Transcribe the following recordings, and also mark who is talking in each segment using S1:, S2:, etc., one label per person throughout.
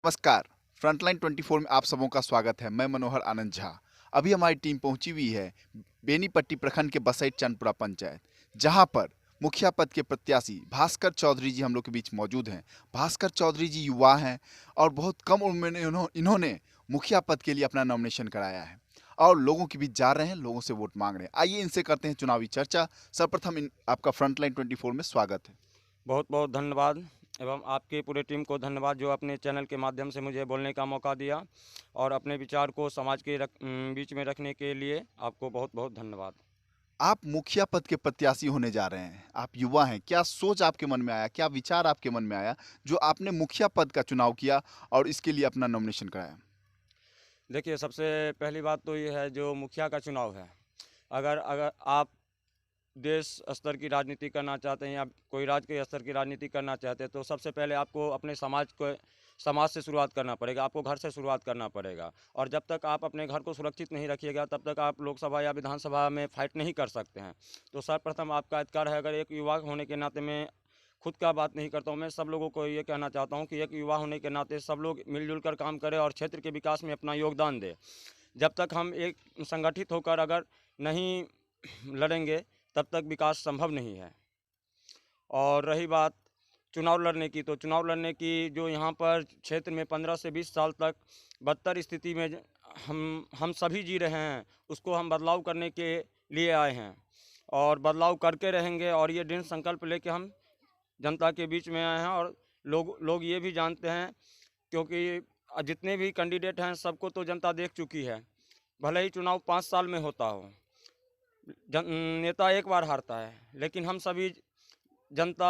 S1: नमस्कार। फ्रंटलाइन 24 में आप सबों का स्वागत है। मैं मनोहर आनंद झा। अभी हमारी टीम पहुंची हुई है बेनीपट्टी प्रखंड के बसैठ चंदपुरा पंचायत, जहां पर मुखिया पद के प्रत्याशी भास्कर चौधरी जी हम लोग के बीच मौजूद हैं। भास्कर चौधरी जी युवा हैं और बहुत कम उम्र में इन्होंने मुखिया पद के लिए अपना नॉमिनेशन कराया है और लोगों के बीच जा रहे हैं, लोगों से वोट मांग रहे हैं। आइए इनसे करते हैं चुनावी चर्चा। सर्वप्रथम आपका फ्रंटलाइन 24 में स्वागत है।
S2: बहुत बहुत धन्यवाद एवं आपकी पूरी टीम को धन्यवाद जो अपने चैनल के माध्यम से मुझे बोलने का मौका दिया और अपने विचार को समाज के बीच में रखने के लिए आपको बहुत बहुत धन्यवाद।
S1: आप मुखिया पद के प्रत्याशी होने जा रहे हैं। आप युवा हैं। क्या सोच आपके मन में आया, क्या विचार आपके मन में आया जो आपने मुखिया पद का चुनाव किया और इसके लिए अपना नॉमिनेशन कराया?
S2: देखिए, सबसे पहली बात तो ये है जो मुखिया का चुनाव है, अगर अगर आप देश स्तर की राजनीति करना चाहते हैं या कोई राज्य के स्तर की राजनीति करना चाहते हैं तो सबसे पहले आपको अपने समाज से शुरुआत करना पड़ेगा, आपको घर से शुरुआत करना पड़ेगा। और जब तक आप अपने घर को सुरक्षित नहीं रखिएगा तब तक आप लोकसभा या विधानसभा में फाइट नहीं कर सकते हैं। तो सर्वप्रथम आपका अधिकार है, अगर एक युवा होने के नाते मैं खुद का बात नहीं करता हूँ, मैं सब लोगों को ये कहना चाहता हूँ कि एक युवा होने के नाते सब लोग मिलजुल कर काम करें और क्षेत्र के विकास में अपना योगदान दें। जब तक हम एक संगठित होकर अगर नहीं लड़ेंगे तब तक विकास संभव नहीं है। और रही बात चुनाव लड़ने की, तो चुनाव लड़ने की जो यहाँ पर क्षेत्र में 15 से 20 साल तक बदतर स्थिति में हम सभी जी रहे हैं, उसको हम बदलाव करने के लिए आए हैं और बदलाव करके रहेंगे। और ये दृढ़ संकल्प लेके हम जनता के बीच में आए हैं और लोग ये भी जानते हैं, क्योंकि जितने भी कैंडिडेट हैं सबको तो जनता देख चुकी है। भले ही चुनाव 5 साल में होता हो, नेता एक बार हारता है, लेकिन हम सभी जनता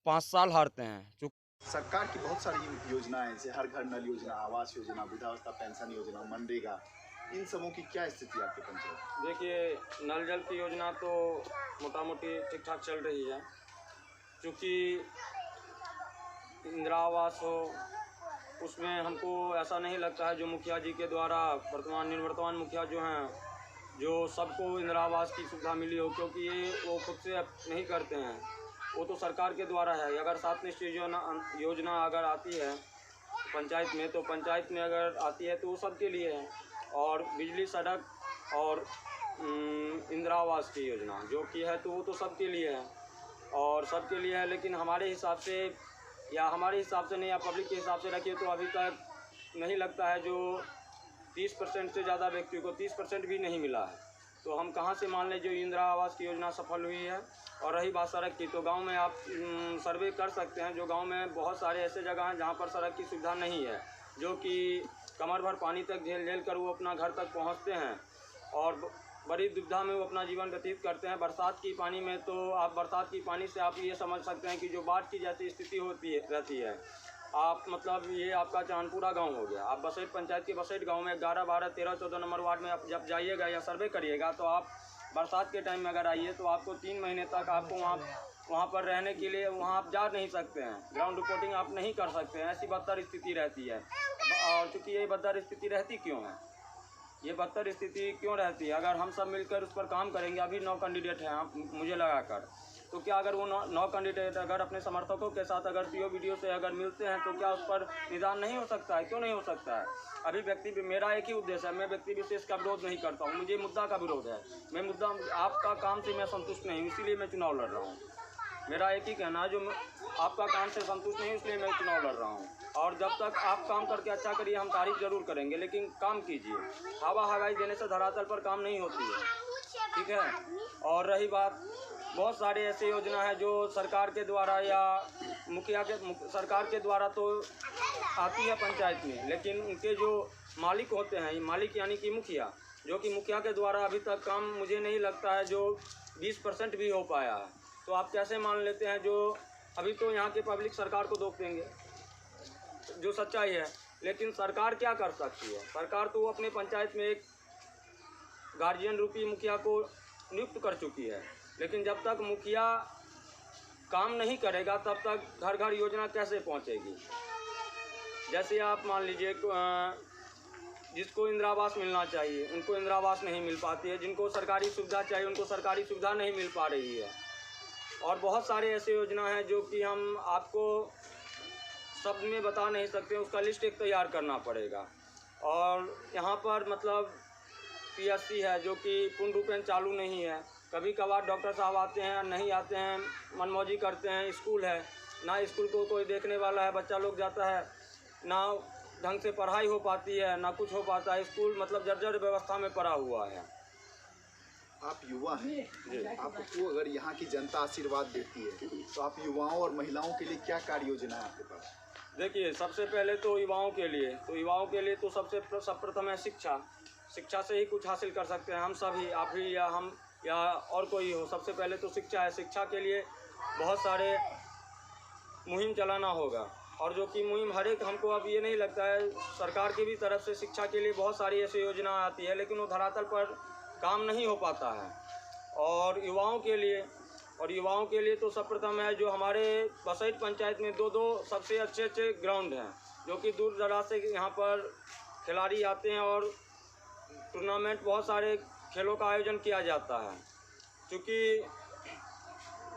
S2: 5 साल हारते हैं।
S1: सरकार की बहुत सारी योजनाएं जैसे हर घर नल योजना, आवास योजना, वृद्धावस्था पेंशन योजना, मनरेगा, इन सबों की क्या स्थिति है आपके पंचायत?
S2: देखिए, नल जल की योजना तो मोटा मोटी ठीक ठाक चल रही है, क्योंकि इंदिरा आवास हो उसमें हमको ऐसा नहीं लगता है जो मुखिया जी के द्वारा निवर्तमान मुखिया जो हैं, जो सबको इंदिरा आवास की सुविधा मिली हो, क्योंकि ये वो खुद से अब नहीं करते हैं, वो तो सरकार के द्वारा है। अगर 7 निश्चय योजना अगर आती है पंचायत में, तो पंचायत में अगर आती है तो वो सबके लिए है। और बिजली, सड़क और इंदिरा आवास की योजना जो कि है तो वो तो सबके लिए है और सबके लिए है। लेकिन हमारे हिसाब से नहीं, या पब्लिक के हिसाब से रखिए तो अभी तक नहीं लगता है जो 30% से ज़्यादा व्यक्तियों को 30% भी नहीं मिला है। तो हम कहाँ से मान लें जो इंदिरा आवास की योजना सफल हुई है। और रही बात सड़क की, तो गांव में आप सर्वे कर सकते हैं, जो गांव में बहुत सारे ऐसे जगह हैं जहां पर सड़क की सुविधा नहीं है, जो कि कमर भर पानी तक झेल कर वो अपना घर तक पहुंचते हैं और बड़ी दुविधा में वो अपना जीवन व्यतीत करते हैं। बरसात की पानी में तो बरसात की पानी से आप ये समझ सकते हैं कि जो बाढ़ की जैसी स्थिति रहती है। आप मतलब ये आपका चांदपुरा गांव हो गया, आप बसैठ पंचायत के बसैठ गांव में 11, 12, 13, 14 नंबर वार्ड में आप जब जाइएगा या सर्वे करिएगा तो आप बरसात के टाइम में अगर आइए तो आपको 3 महीने तक आपको वहाँ पर रहने के लिए वहाँ आप जा नहीं सकते हैं, ग्राउंड रिपोर्टिंग आप नहीं कर सकते हैं, ऐसी बदतर स्थिति रहती है। और चूँकि ये बदतर स्थिति रहती क्यों है, ये बदतर स्थिति क्यों रहती है, अगर हम सब मिलकर उस पर काम करेंगे। अभी 9 कैंडिडेट हैं आप मुझे लगाकर, तो क्या अगर वो 9 कैंडिडेट अगर अपने समर्थकों के साथ अगर सीओ वीडियो से अगर मिलते हैं तो क्या उस पर निदान नहीं हो सकता है? क्यों नहीं हो सकता है? अभी मेरा एक ही उद्देश्य है, मैं व्यक्ति विशेष का विरोध नहीं करता हूँ, मुझे मुद्दा का विरोध है। मैं मुद्दा आपका काम से मैं संतुष्ट नहीं हूँ, इसीलिए मैं चुनाव लड़ रहा हूँ। मेरा एक ही कहना है, जो आपका काम से संतुष्ट नहीं, इसलिए मैं चुनाव लड़ रहा हूँ। और जब तक आप काम करके अच्छा करिए, हम तारीफ जरूर करेंगे, लेकिन काम कीजिए। हवा हवाई देने से धरातल पर काम नहीं होती है, ठीक है। और रही बात, बहुत सारे ऐसे योजना है जो सरकार के द्वारा या सरकार के द्वारा तो आती है पंचायत में, लेकिन उनके जो मालिक होते हैं, मालिक यानी कि मुखिया, जो कि मुखिया के द्वारा अभी तक काम मुझे नहीं लगता है जो 20% भी हो पाया है। तो आप कैसे मान लेते हैं, जो अभी तो यहाँ के पब्लिक सरकार को दोष देंगे, जो सच्चाई है। लेकिन सरकार क्या कर सकती है? सरकार तो अपने पंचायत में एक गार्जियन रूपी मुखिया को नियुक्त कर चुकी है, लेकिन जब तक मुखिया काम नहीं करेगा तब तक घर घर योजना कैसे पहुंचेगी? जैसे आप मान लीजिए जिसको इंदिरा आवास मिलना चाहिए उनको इंदिरा आवास नहीं मिल पाती है, जिनको सरकारी सुविधा चाहिए उनको सरकारी सुविधा नहीं मिल पा रही है। और बहुत सारे ऐसे योजना हैं जो कि हम आपको शब्द में बता नहीं सकते, उसका लिस्ट एक तैयार करना पड़ेगा। और यहाँ पर मतलब पीएससी है जो कि पूर्ण रूपेण चालू नहीं है। कभी कभार डॉक्टर साहब आते हैं, नहीं आते हैं, मनमौजी करते हैं। स्कूल है ना, स्कूल को कोई देखने वाला है, बच्चा लोग जाता है ना, ढंग से पढ़ाई हो पाती है ना कुछ हो पाता है। स्कूल मतलब जर्जर व्यवस्था में पड़ा हुआ है।
S1: आप युवा हैं, आपको अगर यहाँ की जनता आशीर्वाद देती है तो आप युवाओं और महिलाओं के लिए क्या कार्य योजना है आपके पास?
S2: देखिए, सबसे पहले तो युवाओं के लिए तो सबसे सर्वप्रथम है शिक्षा। शिक्षा से ही कुछ हासिल कर सकते हैं हम सभी, आप ही या हम या और कोई हो। सबसे पहले तो शिक्षा है। शिक्षा के लिए बहुत सारे मुहिम चलाना होगा, और जो कि मुहिम हर एक, हमको अब ये नहीं लगता है, सरकार की भी तरफ से शिक्षा के लिए बहुत सारी ऐसी योजना आती है, लेकिन वो धरातल पर काम नहीं हो पाता है। और युवाओं के लिए तो सर्वप्रथम है जो हमारे बसैठ पंचायत में दो सबसे अच्छे ग्राउंड हैं, जो कि दूर दराज से यहाँ पर खिलाड़ी आते हैं और टूर्नामेंट, बहुत सारे खेलों का आयोजन किया जाता है। क्योंकि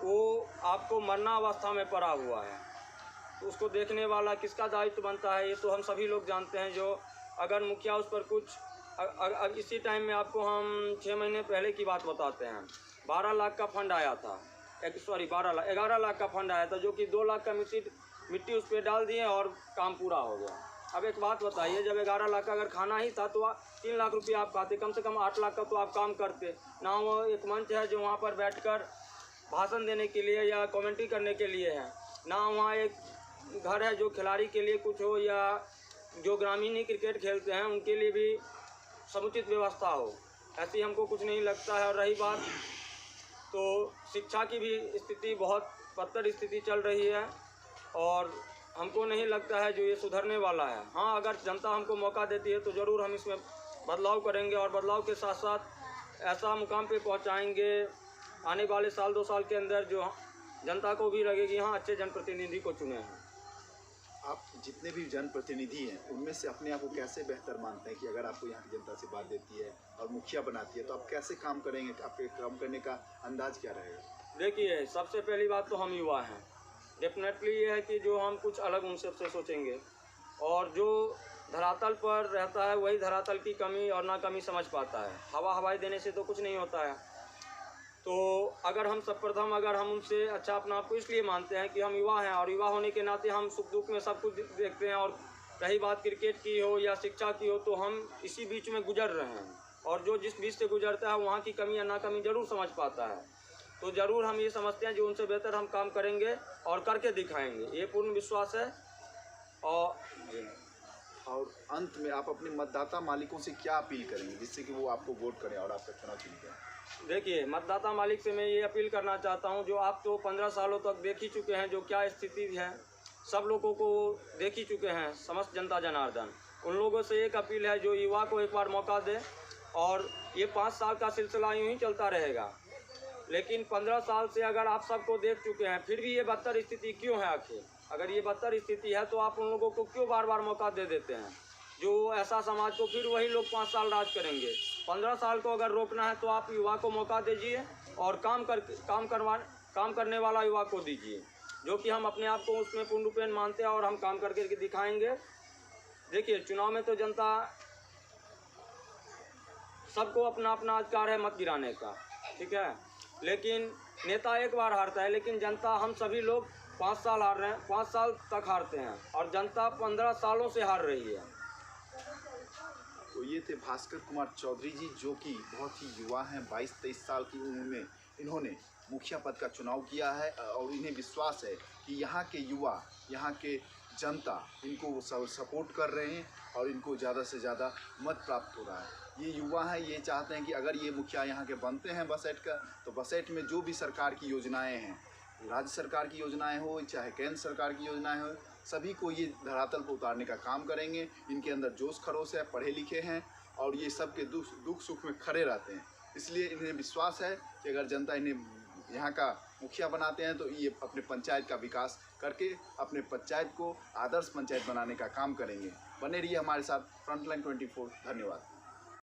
S2: वो आपको मरना अवस्था में पड़ा हुआ है, तो उसको देखने वाला किसका दायित्व बनता है, ये तो हम सभी लोग जानते हैं। जो अगर मुखिया उस पर कुछ इसी टाइम में आपको हम 6 महीने पहले की बात बताते हैं। 12 लाख का फंड आया था, 11 लाख का फंड आया था, जो कि 2 लाख का मिट्टी उस पर डाल दिए और काम पूरा हो गया। अब एक बात बताइए, जब 11 लाख का अगर खाना ही था तो 3 लाख रुपया आप खाते, कम से कम 8 लाख का तो आप काम करते ना। वो एक मंच है जो वहाँ पर बैठकर भाषण देने के लिए या कमेंट्री करने के लिए है, ना वहाँ एक घर है जो खिलाड़ी के लिए कुछ हो, या जो ग्रामीण क्रिकेट खेलते हैं उनके लिए भी समुचित व्यवस्था हो। ऐसी हमको कुछ नहीं लगता है। और रही बात तो शिक्षा की भी स्थिति बहुत बदतर स्थिति चल रही है, और हमको नहीं लगता है जो ये सुधरने वाला है। हाँ, अगर जनता हमको मौका देती है तो ज़रूर हम इसमें बदलाव करेंगे, और बदलाव के साथ साथ ऐसा मुकाम पे पहुंचाएंगे आने वाले साल 2 साल के अंदर जो जनता को भी लगेगी हाँ अच्छे जनप्रतिनिधि को चुने हैं।
S1: आप जितने भी जनप्रतिनिधि हैं उनमें से अपने आप को कैसे बेहतर मानते हैं कि अगर आपको यहाँ की जनता से बात देती है और मुखिया बनाती है तो आप कैसे काम करेंगे, आपके काम करने का अंदाज क्या रहेगा?
S2: देखिए, सबसे पहली बात तो हम युवा हैं। डेफिनेटली ये है कि जो हम कुछ अलग उनसे सोचेंगे, और जो धरातल पर रहता है वही धरातल की कमी और नाकमी समझ पाता है। हवाई देने से तो कुछ नहीं होता है। तो अगर हम सर्वप्रथम उनसे अच्छा अपना आपको इसलिए मानते हैं कि हम युवा हैं, और युवा होने के नाते हम सुख दुख में सब कुछ देखते हैं। और रही बात क्रिकेट की हो या शिक्षा की हो, तो हम इसी बीच में गुजर रहे हैं, और जो जिस बीच से गुजरता है वहाँ की कमी या नाकमी ज़रूर समझ पाता है। तो ज़रूर हम ये समझते हैं जो उनसे बेहतर हम काम करेंगे और करके दिखाएंगे, ये पूर्ण विश्वास है।
S1: और अंत में आप अपने मतदाता मालिकों से क्या अपील करेंगे जिससे कि वो आपको वोट करें और आपका चुनाव चुनें?
S2: देखिए, मतदाता मालिक से मैं ये अपील करना चाहता हूँ, जो आप तो 15 सालों तक देख ही चुके हैं जो क्या स्थिति है, सब लोगों को देख ही चुके हैं, समस्त जनता जनार्दन। उन लोगों से एक अपील है जो युवा को एक बार मौका दे, और ये 5 साल का सिलसिला यूँ ही चलता रहेगा। लेकिन 15 साल से अगर आप सबको देख चुके हैं, फिर भी ये बदतर स्थिति क्यों है आखिर? अगर ये बदतर स्थिति है तो आप उन लोगों को क्यों बार बार मौका दे देते हैं? जो ऐसा समाज को फिर वही लोग 5 साल राज करेंगे। 15 साल को अगर रोकना है तो आप युवा को मौका दीजिए, और काम करने वाला युवा को दीजिए, जो कि हम अपने आप को उसमें पूर्ण रूपेण मानते हैं, और हम काम करके दिखाएंगे। देखिए, चुनाव में तो जनता सबको अपना अपना अधिकार है मत गिराने का, ठीक है, लेकिन नेता एक बार हारता है, लेकिन जनता, हम सभी लोग 5 साल हार रहे हैं, 5 साल तक हारते हैं, और जनता 15 सालों से हार रही है।
S1: तो ये थे भास्कर कुमार चौधरी जी, जो कि बहुत ही युवा हैं, 22-23 साल की उम्र में इन्होंने मुखिया पद का चुनाव किया है, और इन्हें विश्वास है कि यहाँ के युवा, यहाँ के जनता इनको सपोर्ट कर रहे हैं, और इनको ज़्यादा से ज़्यादा मत प्राप्त हो रहा है। ये युवा हैं, ये चाहते हैं कि अगर ये मुखिया यहाँ के बनते हैं बसैठ का, तो बसैठ में जो भी सरकार की योजनाएं हैं, राज्य सरकार की योजनाएं हो चाहे केंद्र सरकार की योजनाएं हो, सभी को ये धरातल पर उतारने का काम करेंगे। इनके अंदर जोश खरोश है, पढ़े लिखे हैं, और ये सबके दुख सुख में खड़े रहते हैं। इसलिए इन्हें विश्वास है कि अगर जनता इन्हें यहाँ का मुखिया बनाते हैं तो ये अपने पंचायत का विकास करके अपने पंचायत को आदर्श पंचायत बनाने का काम करेंगे। बने रहिए हमारे साथ फ्रंटलाइन 24। धन्यवाद।